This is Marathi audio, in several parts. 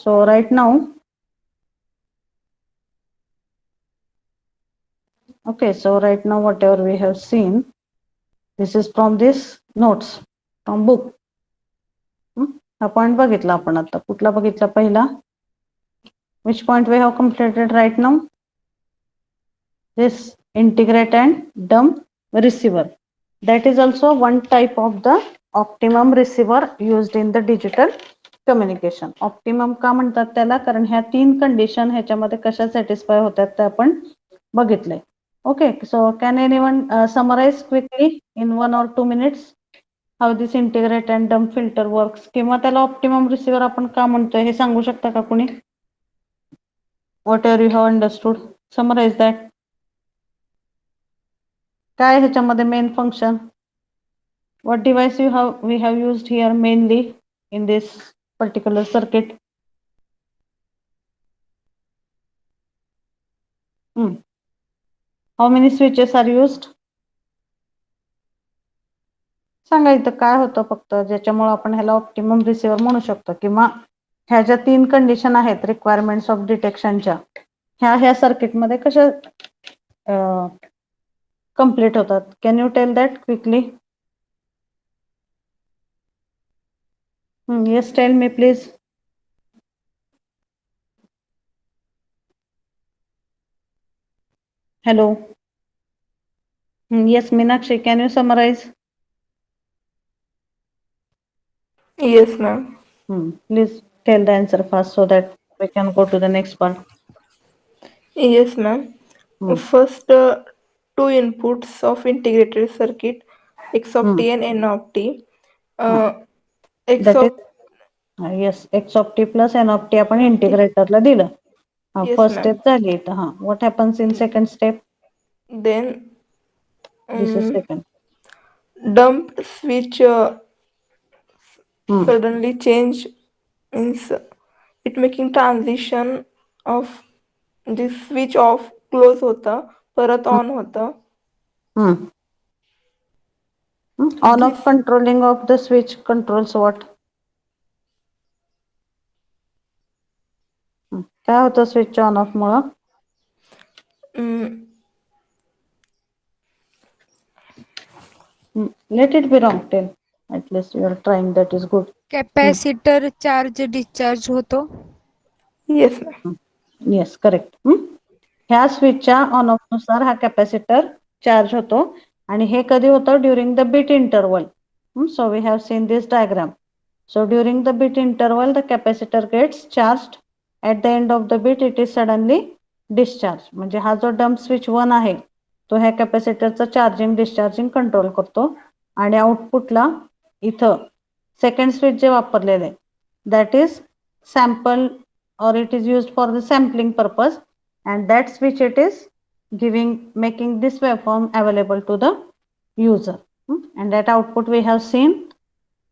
So right now, okay, so right now whatever we have seen, this is from this notes from book. हा पॉइंट बघितला आपण आता. कुठला बघितला पहिला? Which point we have completed right now? This integrate and dump receiver. That is also one type of the optimum receiver used in the digital communication. Optimum का म्हणतात त्याला? कारण ह्या तीन कंडिशन ह्याच्यामध्ये कशा सॅटिस्फाय होतात ते आपण बघितले. Okay, so can anyone summarize quickly in 1 or 2 minutes how this integrate and dump filter works? किंवा त्याला optimum receiver आपण का म्हणतोय हे सांगू शकता का कोणी? Whatever you have understood, summarize that. काय ह्याच्यामध्ये main function? What device we have used here mainly in this particular circuit? How many switches are used? सांगा इथं काय होतं फक्त ज्याच्यामुळे आपण ह्याला ऑप्टिमम रिसिव्हर म्हणू शकतो किंवा ह्या ज्या तीन कंडिशन आहेत रिक्वायरमेंट्स ऑफ डिटेक्शनच्या ह्या सर्किटमध्ये कशा कंप्लीट होतात? Can you tell that quickly? Yes, tell me please. Hello. Yes, Meenakshi, can you summarize? Yes, ma'am. Please tell the answer fast so that we can go to the next part. Yes, ma'am. First, two inputs of integrated circuit, X of t and N of t. X That is, of yes, X of t plus N of t आपण इंटिग्रेटरला दिलं. Yes, first ma'am. स्टेप झाली इथं. What happens in second step? Then This is second. dump switch suddenly change, means it making transition of this switch off close होता परत on होता. On This off controlling of the switch controls what? काय होतं स्विच ऑन ऑफ मुळे? Let it be wrong, tell. At least you are trying, that is good. Capacitor charge discharge होतो. Yes, ma'am. Yes, correct. ह्या स्विचच्या ऑन ऑफ नुसार हा कॅपॅसिटर चार्ज होतो आणि हे कधी होतं? During the bit interval. So we have seen this diagram. So during the bit interval the capacitor gets charged. At the end of the bit it is suddenly discharge. म्हणजे हा जो डम्प स्विच 1 आहे तो ह्या कॅपॅसिटरचं चार्जिंग डिस्चार्जिंग कंट्रोल करतो आणि आउटपुटला इथं सेकंड स्विच जे वापरलेले that is sample or it is used for the sampling purpose, and that switch it is making this waveform available to the user. And that output we have seen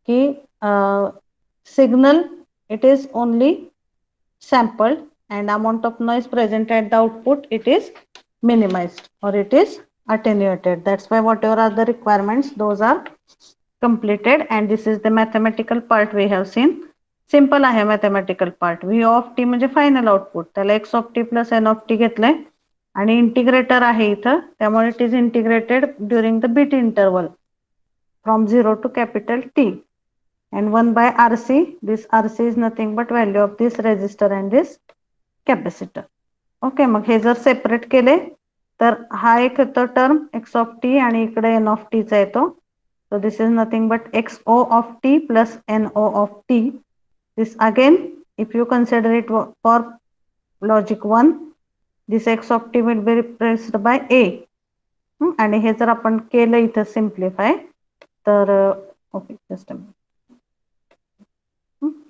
ki signal it is only sampled and amount of noise present at the output it is minimized or it is attenuated. That's why whatever are the requirements those are completed, and this is the mathematical part we have seen. Simple आहे mathematical part. V of T म्हणजे फायनल आउटपुट, त्याला X of T plus N of T घेतलंय आणि इंटिग्रेटर आहे इथं, त्यामुळे it is integrated during the bit interval from 0 to capital T and 1 by RC. This RC is nothing but value of this resistor and this capacitor. Okay, मग हे जर सेपरेट केले तर हा एक होतो टर्म एक्स ऑफ टी आणि इकडे एन ऑफ टीचा येतो. So this is nothing but x o of T plus n o of t. This again, if you consider it for logic 1, this x of t will be replaced by a. आणि हे जर आपण केलं इथं सिम्प्लिफाय तर okay, just a minute.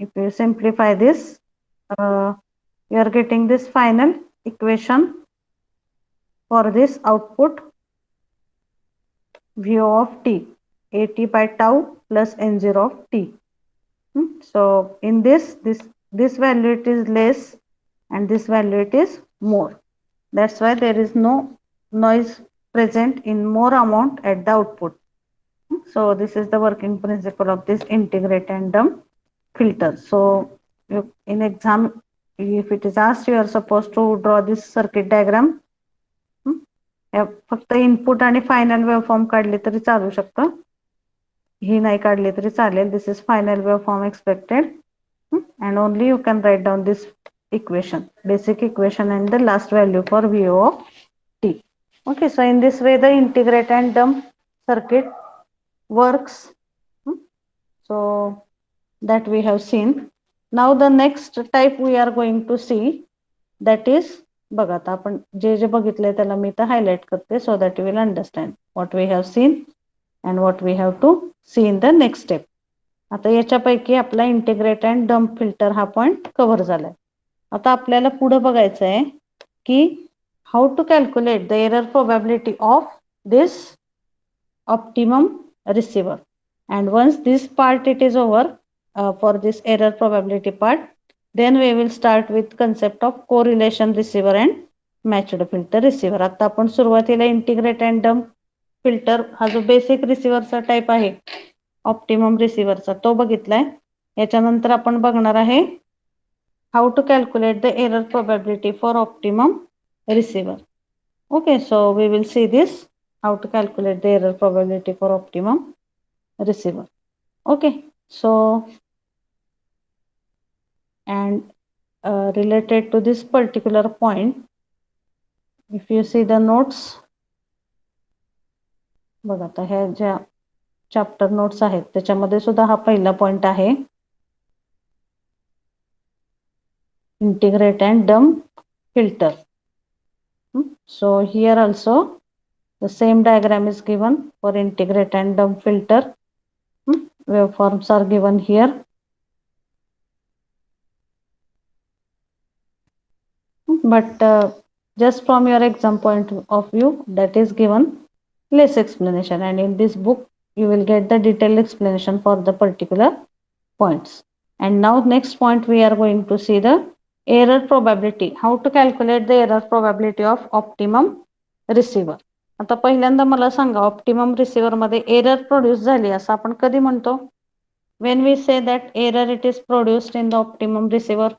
If you simplify this, you are getting this final equation for this output v of t, at by tau plus n0 of t. So in this value it is less and this value it is more. That's why there is no noise present in more amount at the output. So this is the working principle of this integrate and dump filter. So in exam, if it is asked, you are supposed to draw this circuit diagram. फक्त इनपुट आणि फायनल वेव्हफॉर्म काढले तरी चालू शकतं, ही नाही काढली तरी चालेल. This is final waveform expected, and only you can write down this equation, basic equation, and the last value for VO of t. Okay, so in this way the integrate and dump circuit works. So that we have seen. Now the next type we are going to see, that is, बघा आता आपण जे जे बघितलंय त्याला मी इथं हायलाइट करते, so that you will understand what we have seen and what we have to see in the next step. आता याच्यापैकी आपला इंटिग्रेट अँड डम्प फिल्टर हा पॉइंट कव्हर झालाय. आता आपल्याला पुढे बघायचं आहे की how to calculate the error probability of this optimum receiver. And once this part it is over, for this error probability part, then we will start with concept of correlation receiver and matched filter receiver. आता आपण सुरुवातीला इंटिग्रेट अँड डम्प फिल्टर हा जो बेसिक रिसिव्हरचा टाइप आहे ऑप्टिमम रिसिव्हरचा तो बघितलाय. याच्यानंतर आपण बघणार आहे how to calculate the error probability for optimum receiver. Okay, so we will see this how to calculate the error probability for optimum receiver. Okay, so and related to this particular point, if you see the notes, बघा आता ह्या ज्या चॅप्टर नोट्स आहेत त्याच्यामध्ये सुद्धा हा पहिला पॉइंट आहे, integrate and dump filter. So here also the same diagram is given for integrate and dump filter. Waveforms are given here. But just from your exam point of view, that is given less explanation, and in this book you will get the detailed explanation for the particular points. And now next point we are going to see the error probability, how to calculate the error probability of optimum receiver. आता पहिल्यांदा मला सांगा, ऑप्टिमम रिसिव्हर मध्ये एरर प्रोड्यूस झाली असं आपण कधी म्हणतो? when we say that error it is produced in the optimum receiver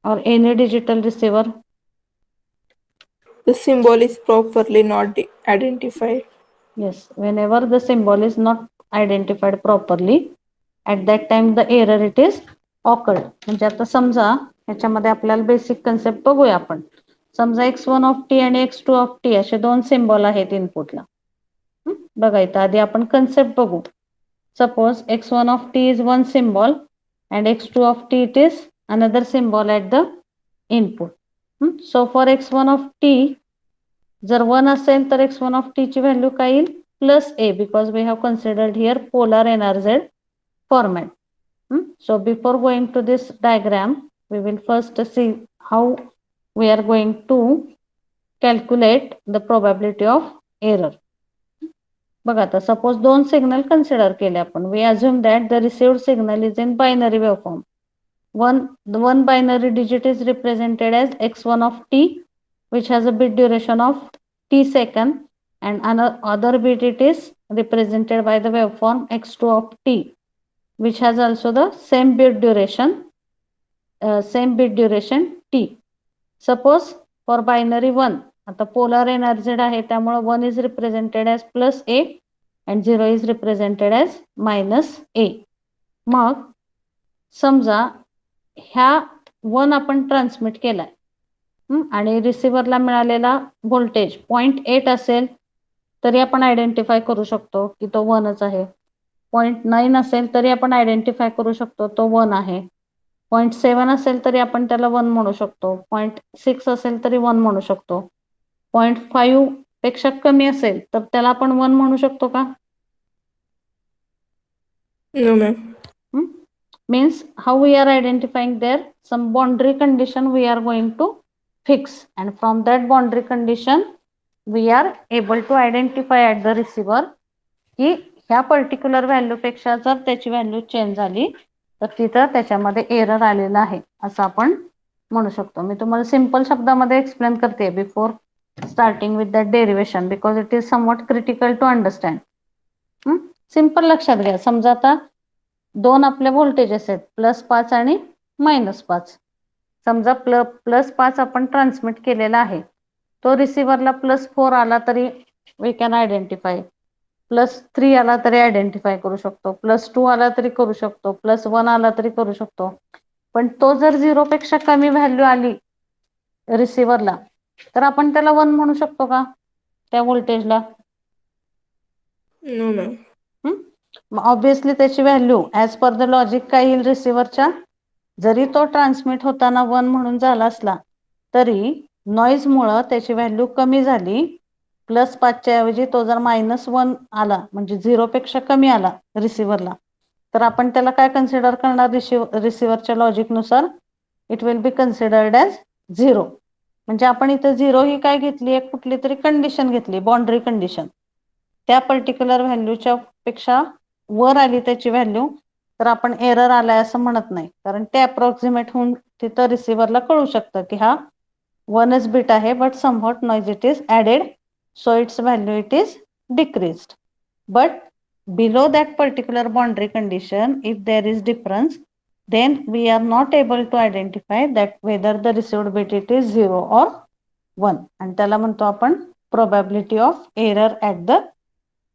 or any digital receiver. The symbol is properly not identified. Yes, whenever the symbol is not identified properly, at that time the error it is occurred. म्हणजे आता समजा ह्याच्यामध्ये आपल्याला बेसिक कन्सेप्ट बघूया आपण. समजा x1 of t आणि x2 of t असे दोन सिम्बॉल आहेत इनपुटला. बघा इथं आधी आपण कन्सेप्ट बघू. Suppose x1 of t is one symbol and x2 of t it is another symbol at the input. So for x1 of t, जर 1 असेल तर x1 of t ची व्हॅल्यू काय येईल? Plus a, because we have considered here polar NRZ format. So before going to this diagram, we will first see how we are going to calculate the probability of error. बघा आता सपोज दोन सिग्नल कन्सिडर केले आपण. We assume that the received signal is in binary waveform. one binary digit is represented as x1 of t, which has a bit duration of t second, and another bit it is represented by the waveform x2 of t, which has also the same bit duration t. Suppose for binary 1, आता polar NRZ आहे त्यामुळे 1 is represented as plus a and 0 is represented as minus a. मग समजा ह्या 1 आपण ट्रान्समिट केलाय आणि रिसिव्हरला मिळालेला व्होल्टेज 0.8 असेल तरी आपण आयडेंटिफाय करू शकतो की तो 1च आहे. 0.9 असेल तरी आपण आयडेंटिफाय करू शकतो तो 1 आहे. 0.7 असेल तरी आपण त्याला 1 म्हणू शकतो. 0.6 असेल तरी 1 म्हणू शकतो. 0.5 पेक्षा कमी असेल तर त्याला आपण 1 म्हणू शकतो का? No, ma'am. Means how we are identifying there, some boundary condition we are going to fix, and from that boundary condition we are able to identify at the receiver की ह्या पर्टिक्युलर व्हॅल्यू पेक्षा जर त्याची व्हॅल्यू चेंज झाली तर तिथं त्याच्यामध्ये एरर आलेला आहे असं आपण म्हणू शकतो. मी तुम्हाला सिंपल शब्दामध्ये एक्सप्लेन करते before starting with that derivation because it is somewhat critical to understand. Simple लक्षात घ्या. समजा आता दोन आपले व्होल्टेजेस आहेत, +5 आणि -5. समजा +5 आपण ट्रान्समिट केलेला आहे, तो रिसिव्हरला +4 आला तरी वी कॅन आयडेंटिफाय, +3 आला तरी आयडेंटिफाय करू शकतो, +2 आला तरी करू शकतो, +1 आला तरी करू शकतो. पण तो जर 0 पेक्षा कमी व्हॅल्यू आली रिसिव्हरला तर आपण त्याला 1 म्हणू शकतो का त्या व्होल्टेजला? No ma'am. ऑब्विसली त्याची value as per the logic काय येईल रिसिव्हरच्या, जरी तो ट्रान्समिट होताना 1 म्हणून झाला असला तरी नॉईज मुळे त्याची व्हॅल्यू कमी झाली. +5 च्या ऐवजी तो जर -1 आला म्हणजे 0 पेक्षा कमी आला रिसिव्हरला, तर आपण त्याला काय कन्सिडर करणार रिसिव्हरच्या लॉजिक नुसार? It will be considered as 0. म्हणजे आपण इथं 0 ही काय घेतली, एक कुठली तरी कंडिशन घेतली, बाउंड्री कंडिशन. त्या पर्टिक्युलर व्हॅल्यूच्या पेक्षा वर आली त्याची व्हॅल्यू तर आपण एरर आलाय असं म्हणत नाही, कारण ते अप्रॉक्सिमेट होऊन तिथं रिसिव्हरला कळू शकतं की हा 1च बिट आहे, but somewhat noise it is added, so its value it is decreased. But below that particular boundary condition, if there is difference, then we are not able to identify that whether the received bit it is 0 or 1, and त्याला म्हणतो आपण probability of error at the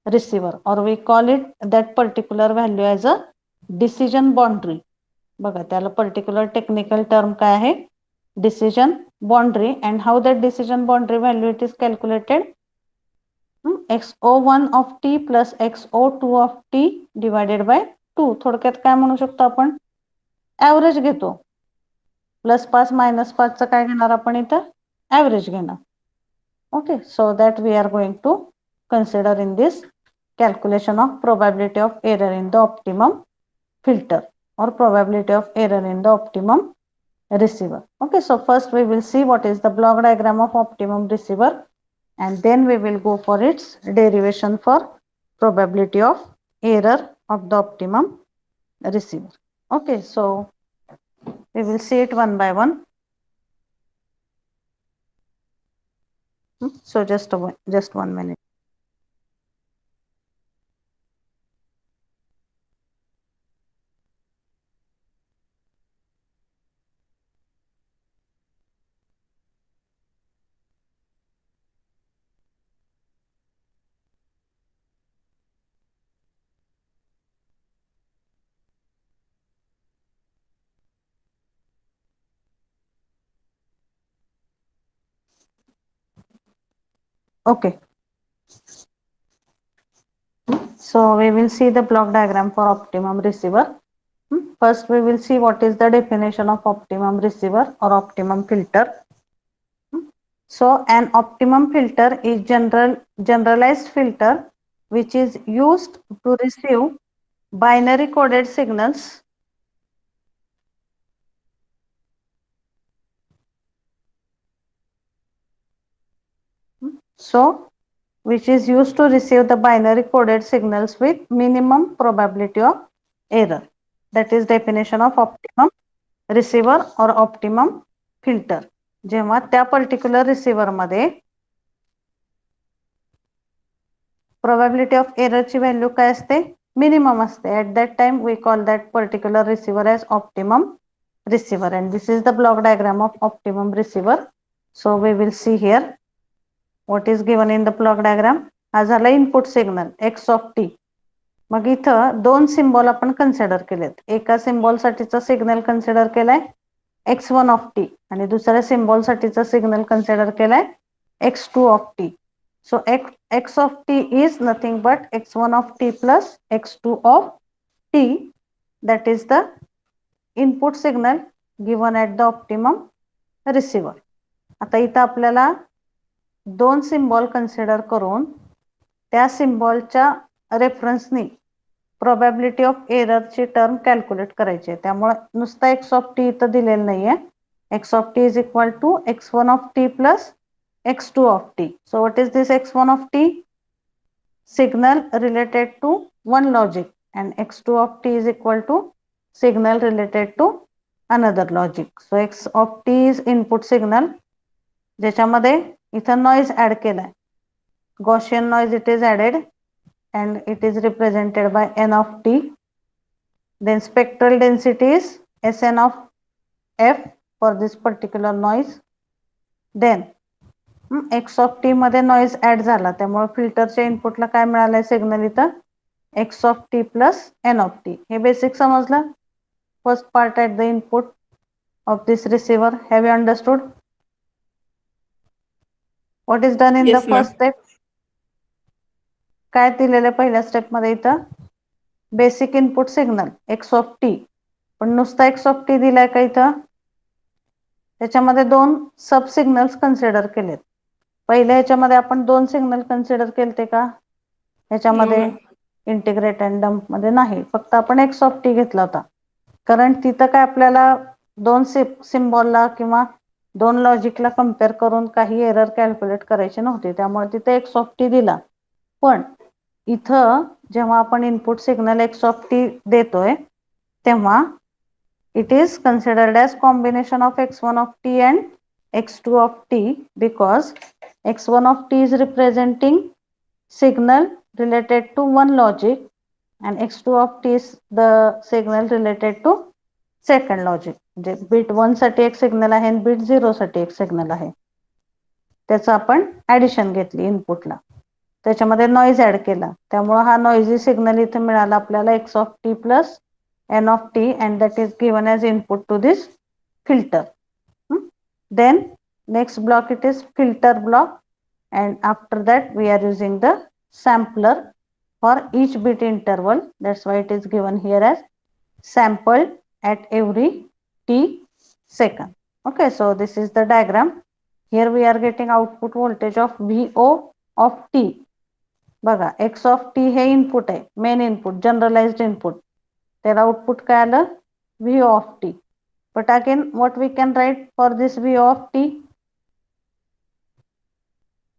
receiver, or we call it that particular value as a decision boundary. बघा त्याला particular technical term काय आहे? Decision boundary. And how that decision boundary value it is calculated? xo1 of t plus xo2 of t divided by 2. थोडक्यात काय म्हणू शकतो आपण? ॲव्हरेज घेतो. +5 -5 चं काय घेणार आपण इथं? ॲव्हरेज घेणार. Okay, so that we are going to consider in this calculation of probability of error in the optimum filter or probability of error in the optimum receiver. Okay, so first we will see what is the block diagram of optimum receiver, and then we will go for its derivation for probability of error of the optimum receiver. Okay, so we will see it one by one. So just one minute. Okay, so we will see the block diagram for optimum receiver. First we will see what is the definition of optimum receiver or optimum filter. So an optimum filter is generalized filter which is used to receive binary coded signals which is used to receive the binary coded signals with minimum probability of error. That is definition of optimum receiver or optimum filter. जेव्हा त्या पर्टिक्युलर रिसिव्हर मध्ये probability of error ची व्हॅल्यू काय असते? मिनिमम असते. At that time we call that particular receiver as optimum receiver, and this is the block diagram of optimum receiver. So we will see here what is given in the block diagram. हा झाला input signal x of t. मग इथं दोन सिम्बॉल आपण कन्सिडर केलेत. एका सिम्बॉल साठीचा सिग्नल कन्सिडर केलाय x1 of t आणि दुसऱ्या सिम्बॉल साठीचा सिग्नल कन्सिडर केलाय x2 of t. So x of t is nothing but x1 of t plus x2 of t, that is the input signal given at the optimum receiver. आता इथं आपल्याला दोन सिम्बॉल कन्सिडर करून त्या सिम्बॉलच्या रेफरन्सनी प्रोबॅबिलिटी ऑफ एररची टर्म कॅल्क्युलेट करायची आहे. त्यामुळे नुसता x ऑफ टी इथं दिलेलं नाहीये. x of t is equal to x1 of t plus x2 of t. So what is this x1 of t? Signal related to one logic, and x2 of t is equal to signal related to another logic. So x of t is input signal ज्याच्यामध्ये इथं नॉइज ऍड केलाय. Gaussian noise it is added and it is represented by n of t. Then spectral density is Sn of f for this particular noise. Then x of t मध्ये नॉइज ऍड झाला, त्यामुळे फिल्टरच्या इनपुटला काय मिळालंय सिग्नल इथं x of t plus n of t. हे बेसिक समजलं. First part at the input of this receiver. Have you understood what is done in the Yes, ma'am. first step? काय दिलेलं पहिल्या स्टेप मध्ये इथं basic input signal x of t, पण नुसता x of t दिलाय का इथं, त्याच्यामध्ये दोन सब सिग्नल्स कन्सिडर केलेत. पहिल्या ह्याच्यामध्ये आपण दोन सिग्नल कन्सिडर केलते का, ह्याच्यामध्ये No, ma'am. Integrate and dump मध्ये नाही, फक्त आपण x of t घेतला होता. कारण तिथं काय आपल्याला दोन सिम्बॉलला किंवा दोन लॉजिकला कम्पेअर करून काही एरर कॅल्क्युलेट करायचे नव्हते, त्यामुळे तिथे x of t दिला. पण इथं जेव्हा आपण input signal x of t देतोय तेव्हा it is considered as combination of x1 of t and x2 of t, because x1 of t is representing signal related to one logic and x2 of t is the signal related to second logic. म्हणजे बीट 1 साठी एक सिग्नल आहे आणि बीट 0 साठी एक सिग्नल आहे, त्याचं आपण ऍडिशन घेतली इनपुटला, त्याच्यामध्ये नॉइज ऍड केला, त्यामुळे हा नॉइजी सिग्नल इथे मिळाला आपल्याला x of t plus n of t, and that is given as input to this filter. Then next block it is filter block, and after that we are using the sampler for each bit interval. That's why it is given here as sample at every t second. Okay, so this is the diagram. Here we are getting output voltage of VO of t. बघा x of t हे इनपुट आहे, मेन इनपुट, जनरलाइज्ड इनपुट, त्याला आउटपुट काय आलं V of t. But again what we can write for this V of t,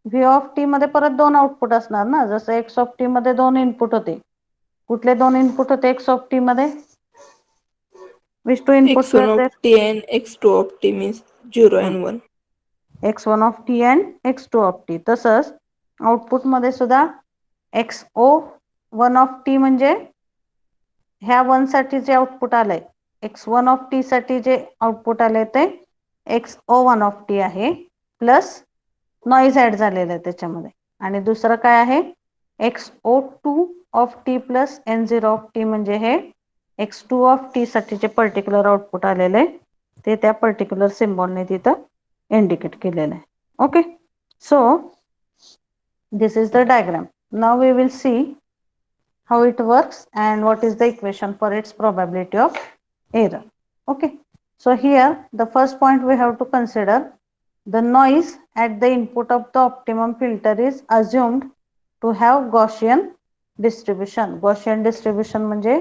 V of t मध्ये परत दोन आउटपुट असणार ना, जसं x of t मध्ये दोन इनपुट होते. कुठले दोन इनपुट होते x of t मध्ये, which two inputs x1 were of there? t and x2 of t means 0 and 1. x1 of t and x2 of t. तसंच आउटपुट मध्ये सुद्धा xo1 of t म्हणजे ह्या 1 साठी जे आउटपुट आलंय, x1 of t साठी जे आउटपुट आले ते xo1 of t आहे, प्लस नॉइज ऍड झालेला आहे त्याच्यामध्ये. आणि दुसरं काय आहे xo2 of t plus n0 of t, म्हणजे हे x2 of t साठी जे पर्टिक्युलर आउटपुट आलेलं आहे ते त्या पर्टिक्युलर सिम्बॉलने तिथं इंडिकेट केलेलं आहे. Okay, so this is the diagram. Now we will see how it works and what is the equation for its probability of error. Okay, so here the first point we have to consider, the noise at the input of the optimum filter is assumed to have Gaussian distribution. Gaussian distribution म्हणजे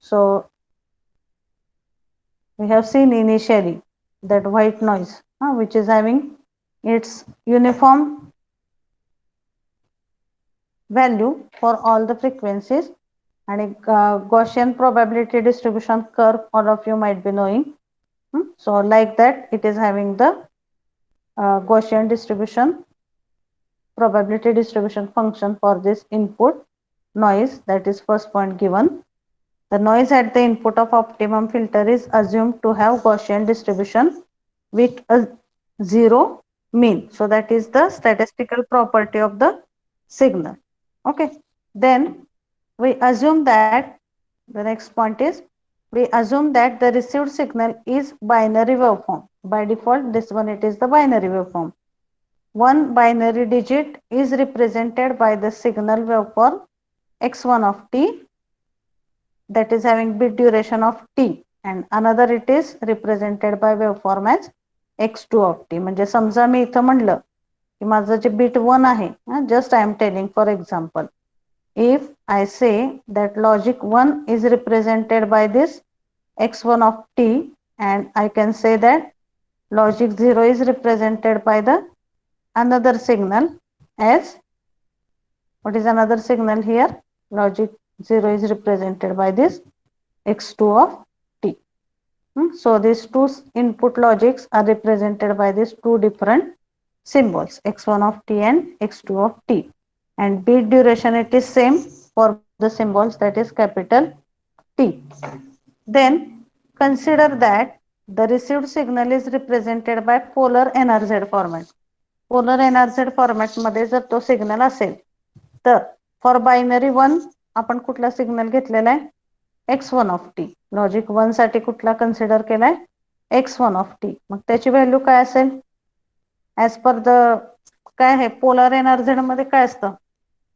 so we have seen initially that white noise which is having its uniform value for all the frequencies, and Gaussian probability distribution curve all of you might be knowing. So like that it is having the Gaussian distribution, probability distribution function for this input noise. That is first point given. The noise at the input of optimum filter is assumed to have Gaussian distribution with a zero mean. So that is the statistical property of the signal. Okay, then we assume that the next point is we assume that the received signal is binary waveform. By default this one it is the binary waveform. One binary digit is represented by the signal waveform x1 of t, that is having bit duration of t, and another it is represented by waveform as x2 of t. म्हणजे समजा मी इथं म्हणलं की माझं जे bit 1 आहे, just I am telling for example, if I say that logic 1 is represented by this x1 of t, and I can say that logic 0 is represented by the another signal as, what is another signal here, logic 0 is represented by this x2 of t. So these two input logics are represented by these two different symbols, x1 of t and x2 of t, and bit duration it is same for the symbols, that is capital T. Then consider that the received signal is represented by polar NRZ format. Polar NRZ format मध्ये जर तो सिग्नल असेल तर फॉर बायनरी 1 आपण कुठला सिग्नल घेतलेला आहे x1 ऑफ टी. लॉजिक 1 साठी कुठला कन्सिडर केलाय x1 ऑफ टी. मग त्याची व्हॅल्यू काय असेल ऍज पर द काय आहे पोलर NRZ मध्ये काय असतं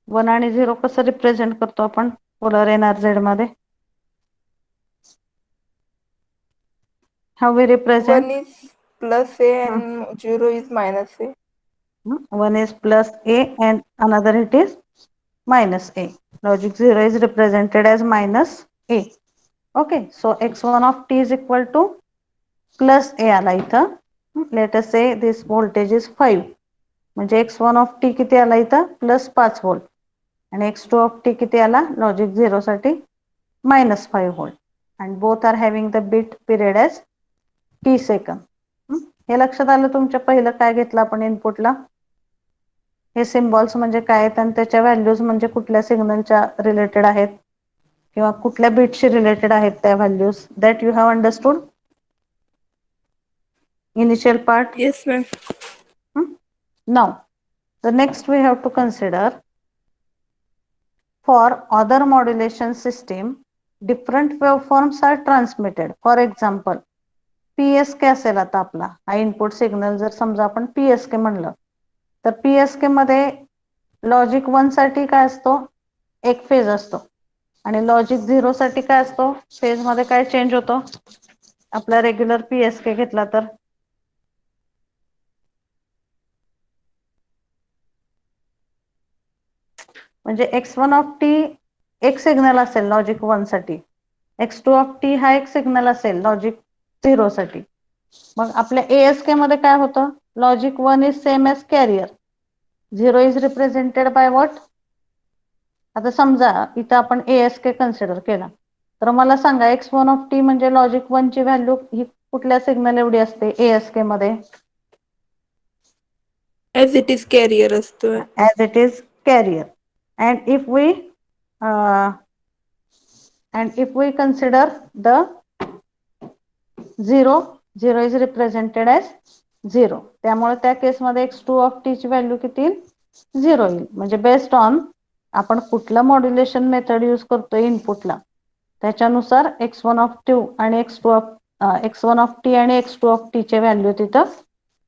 1 आणि 0 कसं रिप्रेझेंट करतो आपण पोलर NRZ मध्ये how we represent 1 is plus A and 0 is minus A. one is plus A and another it is minus A. Logic 0 is represented as minus A. Okay, so x1 of t is equal to plus A आला इथं. Let us say this voltage is 5. म्हणजे x1 of t किती आला इथं प्लस 5 व्होल्ट आणि x2 of t किती आला लॉजिक 0 साठी minus 5 volt and both are having the bit period as t second. हे लक्षात आलं तुमच्या पहिलं काय घेतलं आपण इनपुटला हे सिम्बॉल्स म्हणजे काय आहेत आणि त्याच्या व्हॅल्यूज म्हणजे कुठल्या सिग्नलच्या रिलेटेड आहेत किंवा कुठल्या बिटशी रिलेटेड आहेत त्या values that you have understood initial part. Yes, ma'am. Now the next we have to consider for other modulation system different waveforms are transmitted. For example PSK असेल आता आपला हा इनपुट सिग्नल जर समजा आपण PSK म्हणलं तर PSK मध्ये लॉजिक 1 साठी काय असतो एक फेज असतो आणि लॉजिक 0 साठी काय असतो फेज मध्ये काय चेंज होतो आपला रेग्युलर PSK घेतला तर म्हणजे x1 ऑफ टी एक सिग्नल असेल लॉजिक 1 साठी x2 ऑफ टी हा एक सिग्नल असेल लॉजिक 0 साठी. मग आपल्या ASK मध्ये काय होतं logic 1 is same as carrier 0 is represented by what. आता समजा इथं आपण ASK कन्सिडर केला तर मला सांगा x1 ऑफ टी म्हणजे लॉजिक 1 ची व्हॅल्यू ही कुठल्या सिग्नल एवढी असते ASK मध्ये As it is carrier असतो. as it is carrier and if we consider the 0 is represented as 0 त्यामुळे त्या केस मध्ये x2 ऑफ टी ची व्हॅल्यू किती 0 येईल. म्हणजे बेस्ड ऑन आपण कुठलं मॉड्युलेशन मेथड यूज करतोय इनपुटला त्याच्यानुसार x1 ऑफ टी आणि x1 ऑफ टी आणि x2 ऑफ टी चे व्हॅल्यू तिथं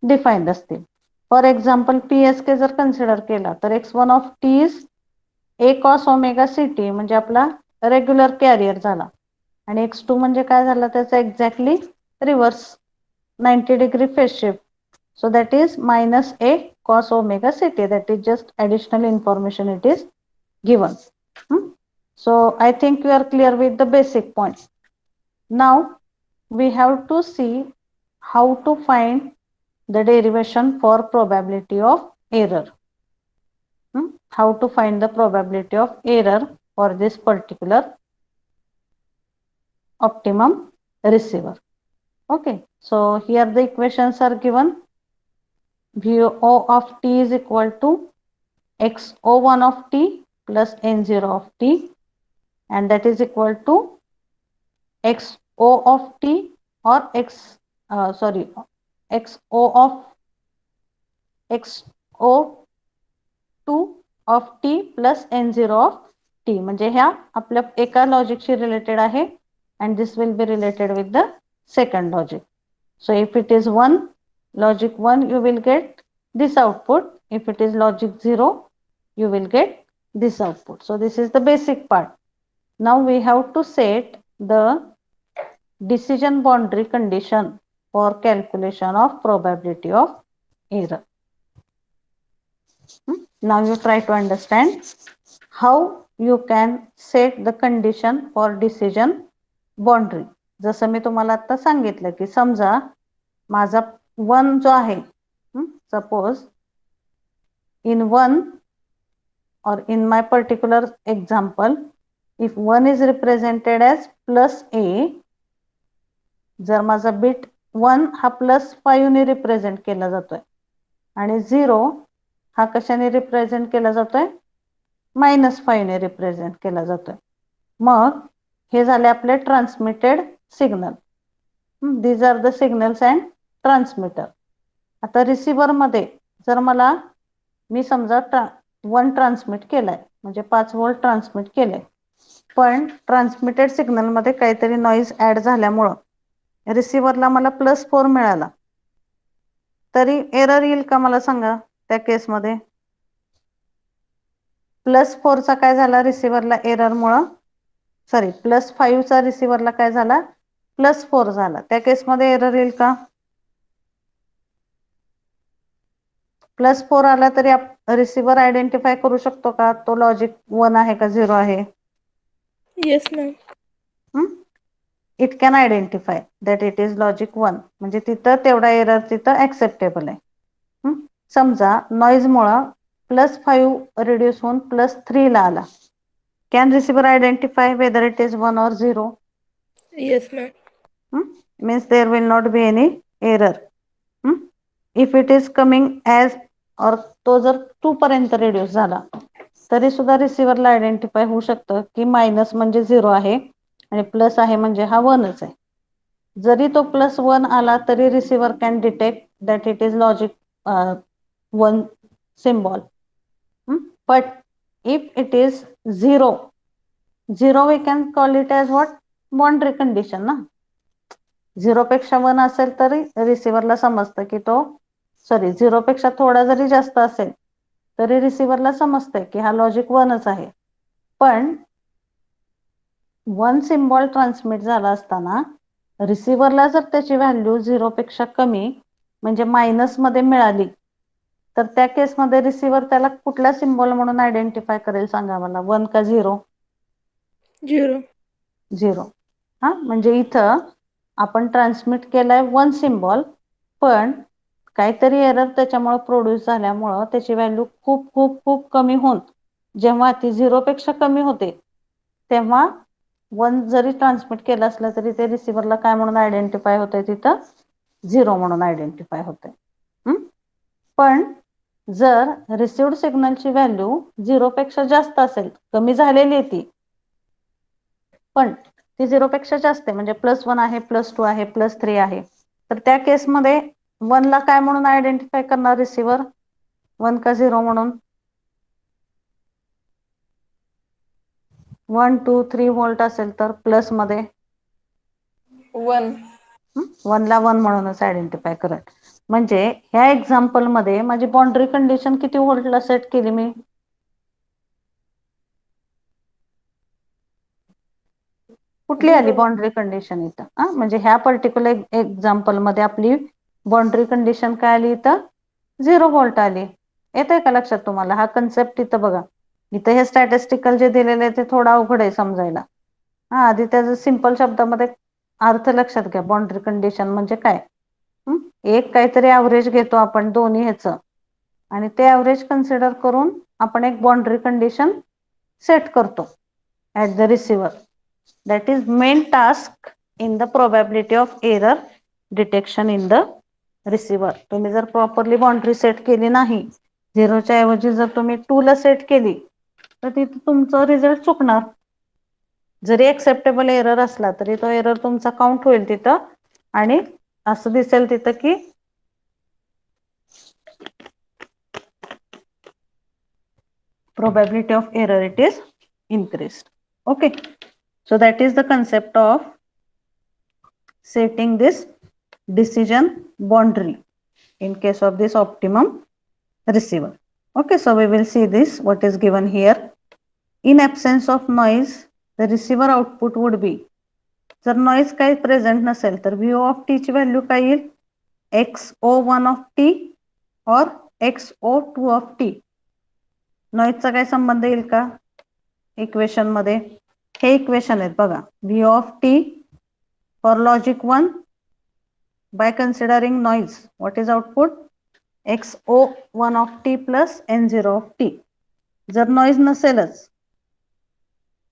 डिफाईन्ड असतील. फॉर एक्झाम्पल PSK जर कन्सिडर केला तर x1 of T is A cos omega CT म्हणजे आपला रेग्युलर कॅरियर झाला आणि x2 म्हणजे काय झालं त्याचा exactly reverse 90 degree phase shift. So that is minus A cos omega CT. That is just additional information it is given. So I think you are clear with the basic points. Now we have to see how to find the derivation for probability of error. How to find the probability of error for this particular optimum receiver. Okay, so here the equations are given. VO of t is equal to XO1 of t plus N0 of t and that is equal to XO of t or XO of XO2 of t plus N0 of t म्हणजे ह्या आपल्या एका लॉजिकशी रिलेटेड आहे and this will be related with the second logic. So if it is logic 1 you will get this output. If it is logic 0 you will get this output. So this is the basic part. Now we have to set the decision boundary condition for calculation of probability of error. Now you try to understand how you can set the condition for decision boundary. जसं मी तुम्हाला आता सांगितलं की समजा माझा 1 जो आहे suppose in 1 or in my particular example if 1 is represented as plus A जर माझा बिट 1 हा +5 ने रिप्रेझेंट केला जातोय आणि 0 हा कशाने रिप्रेझेंट केला जातोय -5 ने रिप्रेझेंट केला जातोय. मग हे झाले आपले transmitted signal. These are the signals and transmitter. आता रिसिव्हर मध्ये जर मला मी समजा 1 ट्रान्समिट केलाय म्हणजे 5 व्होल्ट ट्रान्समिट केलंय, पण ट्रान्समिटेड सिग्नल मध्ये काहीतरी नॉइज ऍड झाल्यामुळं रिसिव्हरला मला +4 मिळाला, तरी एरर येईल का मला सांगा त्या केसमध्ये? +4 चा काय झाला रिसिव्हरला एररमुळं, सॉरी +5 चा रिसिव्हरला काय झाला, +4 झाला. त्या केसमध्ये एरर येईल का? +4 आला तरी रिसिव्हर आयडेंटिफाय करू शकतो का तो लॉजिक 1 आहे का 0 आहे? Yes ma'am. It can identify that it is logic 1, म्हणजे तिथं तेवढा एरर तिथं ऍक्सेप्टेबल आहे. समजा नॉइज मुळे +5 रिड्यूस होऊन +3 ला आला. Can receiver identify whether it is 1 or 0? Yes ma'am. Means there will not be any error. If it is coming as or तो जर 2 पर्यंत रिड्यूस झाला तरी सुद्धा रिसिव्हरला आयडेंटिफाय होऊ शकतं की मायनस म्हणजे 0 आहे आणि प्लस आहे म्हणजे हा 1च आहे. जरी तो +1 आला तरी receiver can detect that it is logic 1 symbol. But if it is 0 we can call it as what? Boundary condition ना. 0 पेक्षा 1 असेल तरी रिसिव्हरला समजतं की तो, सॉरी 0 पेक्षा थोडा जरी जास्त असेल तरी रिसिव्हरला समजतंय की हा लॉजिक 1च आहे. पण 1 सिम्बॉल ट्रान्समिट झाला असताना रिसिव्हरला जर त्याची व्हॅल्यू 0 पेक्षा कमी म्हणजे मायनस मध्ये मिळाली तर त्या केसमध्ये रिसिव्हर त्याला कुठला सिम्बॉल म्हणून आयडेंटिफाय करेल सांगा मला, 1 का 0? 0. हा, म्हणजे इथं आपण ट्रान्समिट केलाय 1 सिम्बॉल, पण काहीतरी एरर त्याच्यामुळे प्रोड्यूस झाल्यामुळं त्याची व्हॅल्यू खूप खूप खूप कमी होऊन जेव्हा ती 0 पेक्षा कमी होते तेव्हा 1 जरी ट्रान्समिट केलं असलं तरी ते रिसिव्हरला काय म्हणून आयडेंटिफाय होतंय, तिथं 0 म्हणून आयडेंटिफाय होतंय. पण जर रिसिव्ड सिग्नलची व्हॅल्यू 0 पेक्षा जास्त असेल, कमी झालेली आहे ती, पण ती 0 पेक्षा जास्त आहे म्हणजे +1 आहे, +2 आहे, +3 आहे, तर त्या केसमध्ये 1 ला काय म्हणून आयडेंटिफाय करणार रिसिव्हर, 1 का 0 म्हणून? 1, 2, 3 व्होल्ट असेल तर प्लस मध्ये 1. 1 ला 1 म्हणूनच आयडेंटिफाय करेल. म्हणजे ह्या एक्झाम्पल मध्ये माझी बाउंड्री कंडिशन किती व्होल्टला सेट केली मी? कुठली आली 0. बाउंड्री कंडिशन इथं? म्हणजे ह्या पर्टिक्युलर एक्झाम्पल मध्ये आपली बाउंड्री कंडिशन काय आली इथं? 0 व्होल्ट आली. येतंय का लक्षात तुम्हाला? हा कन्सेप्ट इथं बघा. इथं हे स्टॅटिस्टिकल जे दिलेले आहे ते थोडं अवघड आहे समजायला. आधी त्याचं सिंपल शब्दामध्ये अर्थ लक्षात घ्या. बाउंड्री कंडिशन म्हणजे काय? एक काहीतरी ॲव्हरेज घेतो आपण दोन्ही ह्याचं आणि ते ॲव्हरेज कन्सिडर करून आपण एक बाउंड्री कंडिशन सेट करतो at the receiver. That is main task in the probability of error detection in the receiver. तुम्ही जर प्रॉपरली बाउंड्री सेट केली नाही, 0 च्या ऐवजी जर तुम्ही 2 ला सेट केली तर तिथे तुमचं रिझल्ट चुकणार. जरी एक्सेप्टेबल एरर असला तरी तो एरर तुमचा काउंट होईल तिथं आणि असं दिसेल तिथं की probability of error it is increased. Okay. So that is the concept of setting this decision boundary in case of this optimum receiver. Okay, so we will see this what is given here. In absence of noise, the receiver output would be, जर noise काही present नसेल तर VO of t ची व्हॅल्यू काय येईल? XO1 of t or XO2 of t. नॉइजचा काय संबंध येईल का इक्वेशन मध्ये? हे इक्वेशन आहेत बघा. VO of t for logic 1 by considering noise, what is output? XO1 of t plus N0 of t. जर noise नसेलच,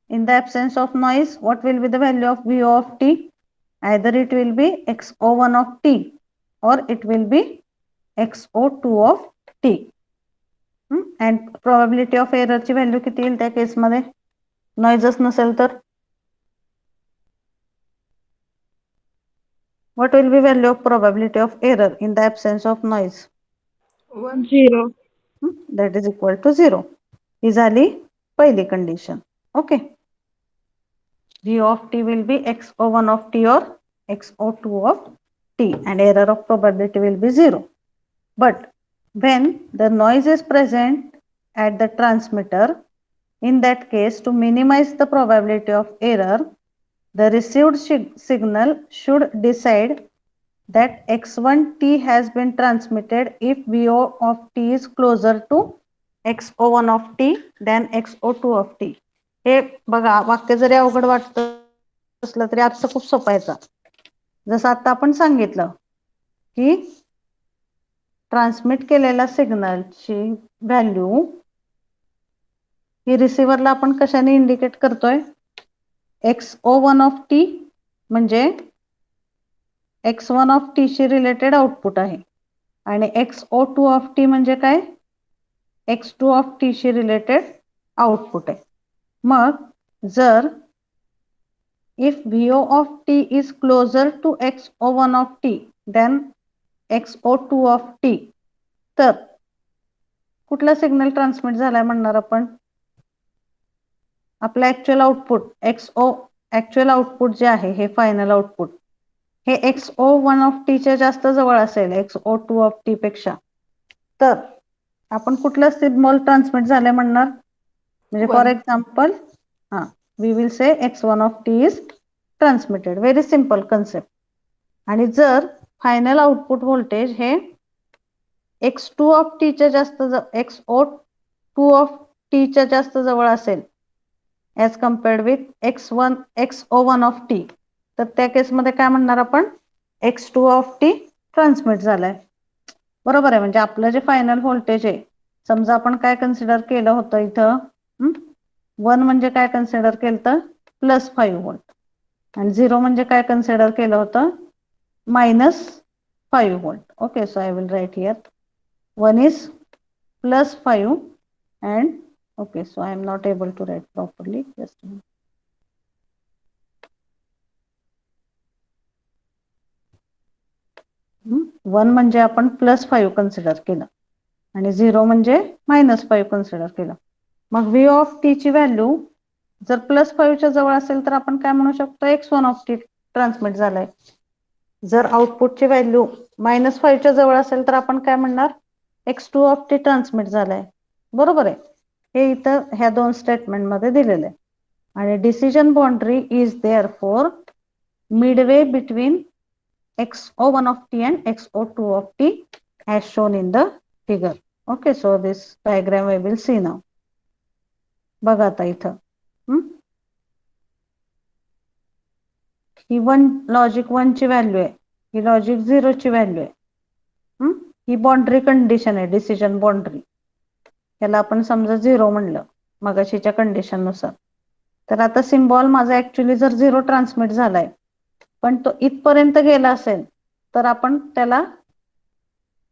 in the absence of noise, what will be the value of VO of t? Either it will be XO1 of t or it will be XO2 of t. And probability of एररची व्हॅल्यू किती येईल त्या केसमध्ये? नॉइजच नसेल तर what will be value of probability of error in the absence of noise? 1. 0. That is equal to 0. ही झाली पहिली condition. Okay, v of t will be xo1 of t or xo2 of t and error of probability will be 0. But when the noise is present at the transmitter, in that case, to minimize the probability of error, the received signal should decide that x1t has been transmitted if VO of t is closer to xo1 of t than xo2 of t. हे बघा, वाक्य जरी अवघड वाटत असलं तरी अर्थ खूप सोपा याचा. जसं आता आपण सांगितलं की ट्रान्समिट केलेल्या सिग्नलची व्हॅल्यू ही रिसिव्हरला आपण कशाने इंडिकेट करतोय? xo1 of t म्हणजे x1 of t she related output आहे आणि xo2 of t म्हणजे काय? x2 of t she related output आहे. मग जर if VO of t is closer to xo1 of t than xo2 of t, तर कुठला सिग्नल ट्रान्समिट झालाय म्हणणार आपण? आपलं ऍक्च्युअल आउटपुट ऍक्च्युअल आउटपुट जे आहे हे फायनल आउटपुट हे xo1 of t च्या जास्त जवळ असेल xo2 of t पेक्षा, तर आपण कुठला सिग्नल ट्रान्समिट झालाय म्हणणार? म्हणजे for 1. Example we will say x1 of t is transmitted. Very simple concept. आणि जर फायनल आउटपुट व्होल्टेज हे x2 of t च्या जास्त xo2 of t च्या जास्त जवळ असेल as compared with xo1 of t, तर त्या केसमध्ये काय म्हणणार आपण? x2 of t ट्रान्समिट झालाय. बरोबर आहे. म्हणजे आपलं जे फायनल व्होल्टेज आहे, समजा आपण काय कन्सिडर केलं होतं इथं 1 म्हणजे काय कन्सिडर केलं तर +5 व्होल्ट आणि 0 म्हणजे काय कन्सिडर केलं होतं -5 volt. Okay, so I will write here 1 is +5 and okay, so I am not able to write properly. Just a minute. One म्हणजे आपण +5 कन्सिडर केलं आणि 0 म्हणजे -5 कन्सिडर केलं. मग V of t ची व्हॅल्यू जर +5 च्या जवळ असेल तर आपण काय म्हणू शकतो? x1 of t ट्रान्समिट झालाय. जर आउटपुटची व्हॅल्यू -5 च्या जवळ असेल तर आपण काय म्हणणार? x2 of t ट्रान्समिट झालाय. बरोबर आहे. हे इथं ह्या दोन स्टेटमेंट मध्ये दिलेलं आहे. आणि decision boundary is therefore Midway between xo1 of t and xo2 of t as shown in the figure. Okay, so this diagram we will see now. बघा आता इथं ही लॉजिक 1 ची व्हॅल्यू आहे, ही लॉजिक 0 ची व्हॅल्यू आहे. ही बाउंड्री कंडिशन आहे, डिसिजन बाउंड्री. याला आपण समजा 0 म्हणलं मगाशीच्या कंडिशन नुसार. तर आता सिम्बॉल माझा ऍक्च्युअली जर 0 ट्रान्समिट झालाय पण तो इथपर्यंत गेला असेल तर आपण त्याला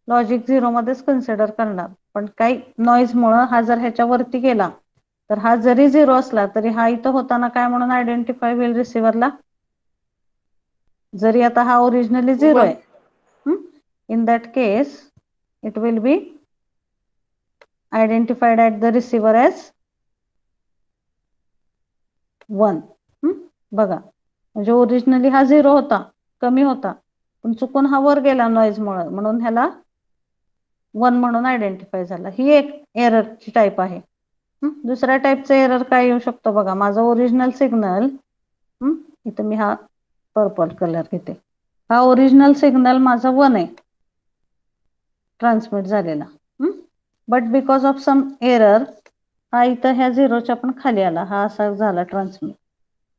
लॉजिक 0 मध्येच कन्सिडर करणार. पण काही नॉइज मुळे हा जर ह्याच्यावरती गेला तर हा जरी 0 असला तरी हा इथं होताना काय म्हणून आयडेंटिफाय होईल रिसिव्हरला? जरी आता हा ओरिजिनली 0 आहे, in that case it will be identified at the receiver as 1. बघा, म्हणजे ओरिजिनली हा 0 होता, कमी होता, पण चुकून हा वर गेला नॉइज मुळे, म्हणून ह्याला 1 म्हणून आयडेंटिफाय झाला. ही एक एररची टाईप आहे. दुसऱ्या टाईपचा एरर काय येऊ शकतो बघा, माझा ओरिजिनल सिग्नल इथं मी हा पर्पल कलर घेते, हा ओरिजिनल सिग्नल माझा 1 आहे ट्रान्समिट झालेला, but because of some error हा इथं ह्या 0च्या पण खाली आला, हा असा झाला ट्रान्समिट.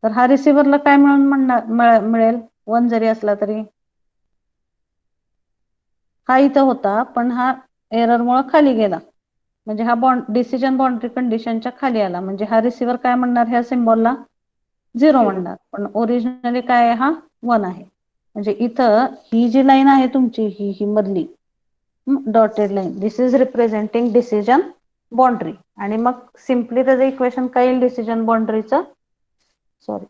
तर हा रिसिव्हरला काय मिळेल? 1 जरी असला तरी हा इथं होता पण हा एरर मुळे खाली गेला, म्हणजे हा डिसिजन बाउंड्री कंडिशनच्या खाली आला, म्हणजे हा रिसिव्हर काय म्हणणार? ह्या सिम्बॉलला 0 म्हणणार, पण ओरिजिनली काय आहे? हा 1 आहे. म्हणजे इथं ही जी लाईन आहे तुमची, ही मधली dotted line, this is representing decision boundary आणि मग सिम्पली त्याचं इक्वेशन काय येईल डिसिजन बाउंड्रीचं sorry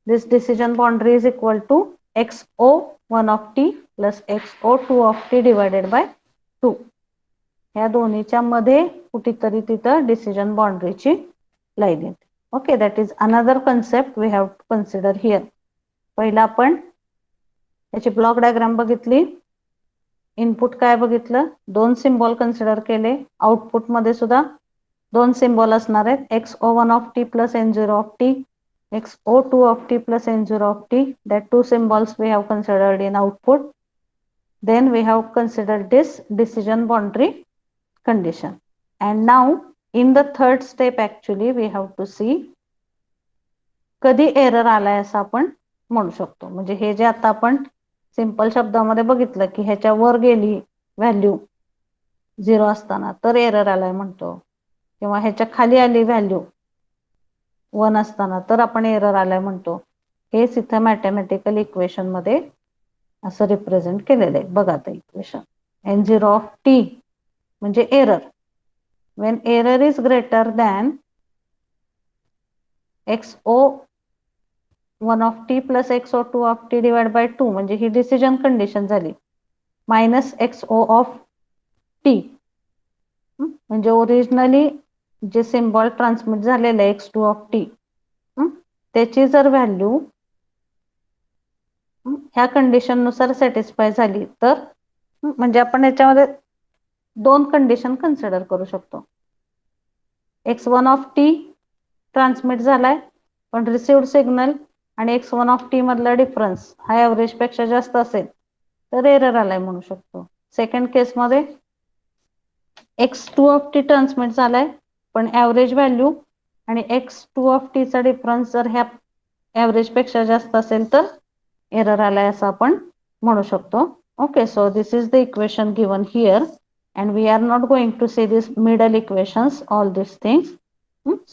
this decision boundary is equal to xo1 of t plus xo2 of t divided by 2 ह्या दोन्हीच्या मध्ये कुठेतरी तिथं डिसिजन बाउंड्रीची लाईन येते. Okay that is another concept we have to consider here. पहिला आपण याची ब्लॉक डायग्राम बघितली, इनपुट काय बघितलं, दोन सिम्बॉल कन्सिडर केले, आउटपुट मध्ये सुद्धा दोन सिम्बॉल असणार आहेत xo1 of t plus n0 of t xo2 of t plus n0 of t. That two symbols we have considered in output. Then we have considered this decision boundary condition. And now in the third step actually we have to see कधी एरर आलाय असं आपण म्हणू शकतो. म्हणजे हे जे आता आपण सिंपल शब्दामध्ये बघितलं की ह्याच्या वर गेली व्हॅल्यू 0 असताना तर एरर आलाय म्हणतो, किंवा ह्याच्या खाली आली व्हॅल्यू 1 असताना तर आपण एरर आलाय म्हणतो. हेच इथं मॅथमॅटिकल इक्वेशन मध्ये असं रिप्रेझेंट केलेलं आहे. बघा आता इक्वेशन n0 of t म्हणजे error. when error is greater than xo1 of t plus xo2 of t divided by 2 म्हणजे ही डिसिजन कंडिशन झाली, मायनस xo of t म्हणजे ओरिजिनली जे सिम्बॉल ट्रान्समिट झालेलं आहे x2 of t त्याची जर व्हॅल्यू ह्या कंडिशन नुसार सॅटिस्फाय झाली तर म्हणजे आपण याच्यामध्ये दोन कंडिशन कन्सिडर करू शकतो. x1 of t ट्रान्समिट झालाय पण रिसिव्ड सिग्नल आणि x1 of t मधला डिफरन्स हा एव्हरेज पेक्षा जास्त असेल तर एरर आलाय म्हणू शकतो. सेकंड केस मध्ये x2 of t ट्रान्समिट झालाय पण एव्हरेज व्हॅल्यू आणि x2 of t चा डिफरन्स जर ह्या एव्हरेज पेक्षा जास्त असेल तर एरर आलाय असं आपण म्हणू शकतो. Okay, so this is the equation given here and we are not going to say this middle equations all these things,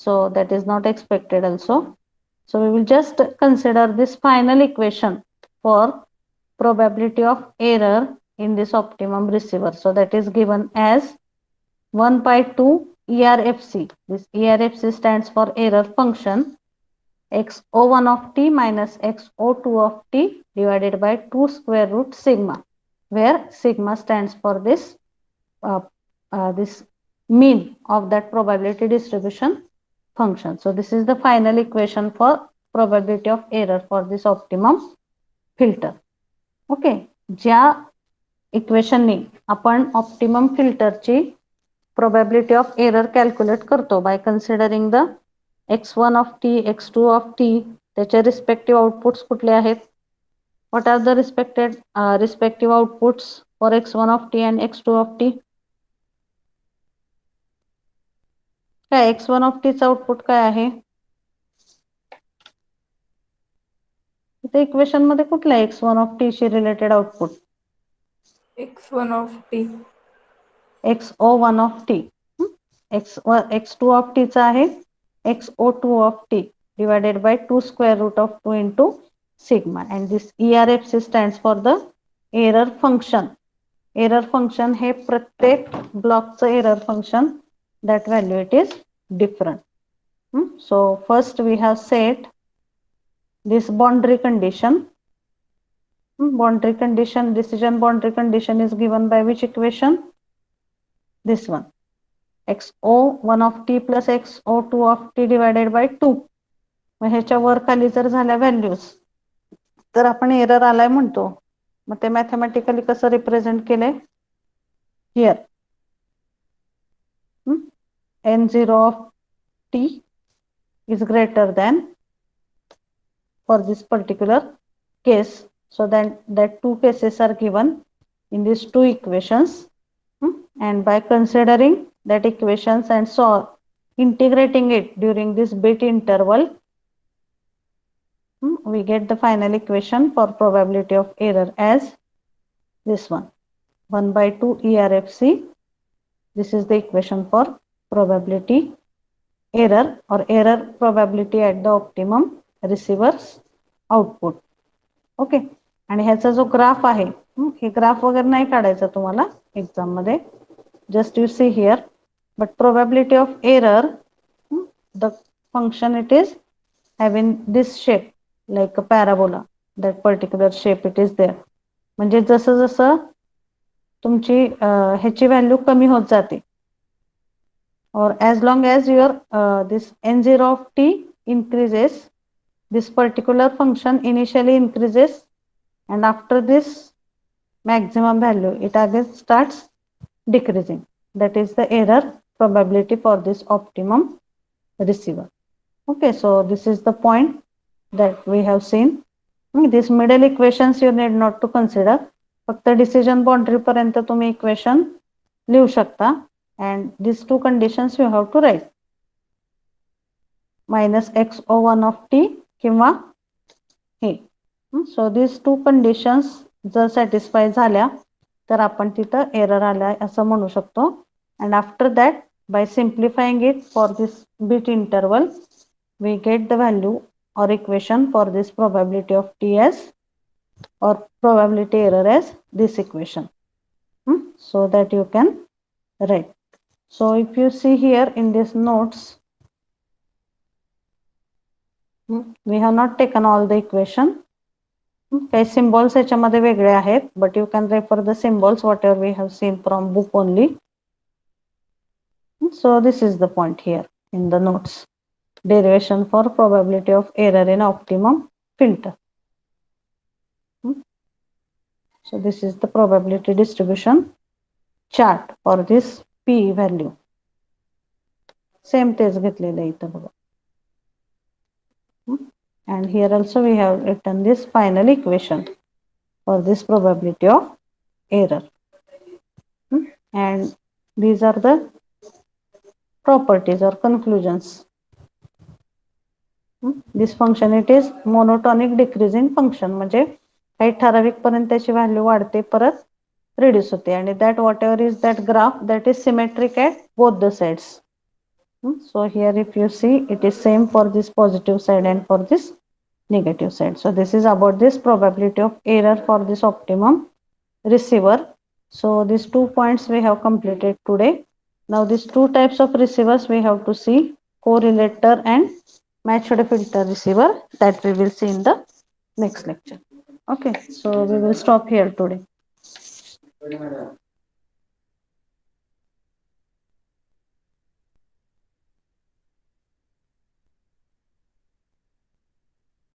so that is not expected also. So we will just consider this final equation for probability of error in this optimum receiver. So that is given as 1 by 2 ERFC. This ERFC stands for error function xo1 of t minus xo2 of t divided by 2 square root sigma, where sigma stands for this this mean of that probability distribution function. So this is the final equation for probability of error for this optimum filter. Okay, ज्या इक्वेशन ने आपण ऑप्टिमम फिल्टरची probability of error calculate करतो by considering the x1 of t x2 of t त्याचे रिस्पेक्टिव्ह आउटपुट्स कुठले आहेत, what are the respective outputs for x1 of t and x2 of t. काय x1 of t चा आउटपुट काय आहे, इथे इक्वेशन मध्ये कुठला आहे x1 of t she related output, x1 of t. xo1 of t. x2 of t चा आहे xo2 of t divided by 2 square root of 2 into sigma, and this ERFC stands for the error function. Error function हे प्रत्येक ब्लॉकचं error function, that value it is different. So first we have set this boundary condition. Boundary condition, decision boundary condition is given by which equation, this one, xo1 of t plus xo2 of t divided by 2. मग ह्याच्या वर खाली जर झाल्या व्हॅल्यूज तर आपण एरर आलाय म्हणतो. मग ते मॅथमॅटिकली कसं रिप्रेझेंट केलंय, here n0 of t is greater than for this particular case. So then that two cases are given in these two equations, and by considering that equations and so integrating it during this bit interval, we get the final equation for probability of error as this one, 1 by 2 ERFC. This is the equation for probability error or error probability at the optimum receiver's output. Okay, आणि ह्याचा जो ग्राफ आहे, हे ग्राफ वगैरे नाही काढायचा तुम्हाला एक्झाम मध्ये, just you see here but probability of error, the function it is having this shape like a parabola, that particular shape it is there. म्हणजे जसं जसं तुमची ह्याची व्हॅल्यू कमी होत जाते, or as long as your this n0 of t increases, this particular function initially increases, and after this maximum value it again starts decreasing. That is the error probability for this optimum receiver. Okay, so this is the point that we have seen. These middle equations you need not to consider. फक्त decision boundary पर्यंत तुम्ही इक्वेशन लिहू शकता, and these two conditions you have to write. minus xo1 of t किंवा हे. So these two conditions जर satisfy झाल्या तर आपण तिथं error आलाय असं म्हणू शकतो. And after that, by simplifying it for this bit interval, we get the value or equation for this probability of t as, or probability error as this equation. So that you can write. So if you see here in this notes, we have not taken all the equation. काही symbols याच्यामध्ये वेगळे आहेत, but you can refer the symbols whatever we have seen from book only. So this is the point here in the notes. Derivation for probability of error in optimum filter. So this is the probability distribution chart for this p value. Same तेच घेतलेलं इथं बघा. And here also we have written this final equation for this probability of error. And these are the properties or conclusions. This function it is monotonic decreasing function, म्हणजे काही ठराविक पर्यंत त्याची व्हॅल्यू वाढते परत रिड्यूस होते, आणि that whatever is that graph that is symmetric at both the sides. So here if you see it is same for this positive side and for this negative side. So this is about this probability of error for this optimum receiver. So these 2 points we have completed today. Now these 2 types of receivers we have to see, correlator and matched filter receiver, that we will see in the next lecture. Okay, so we will stop here today.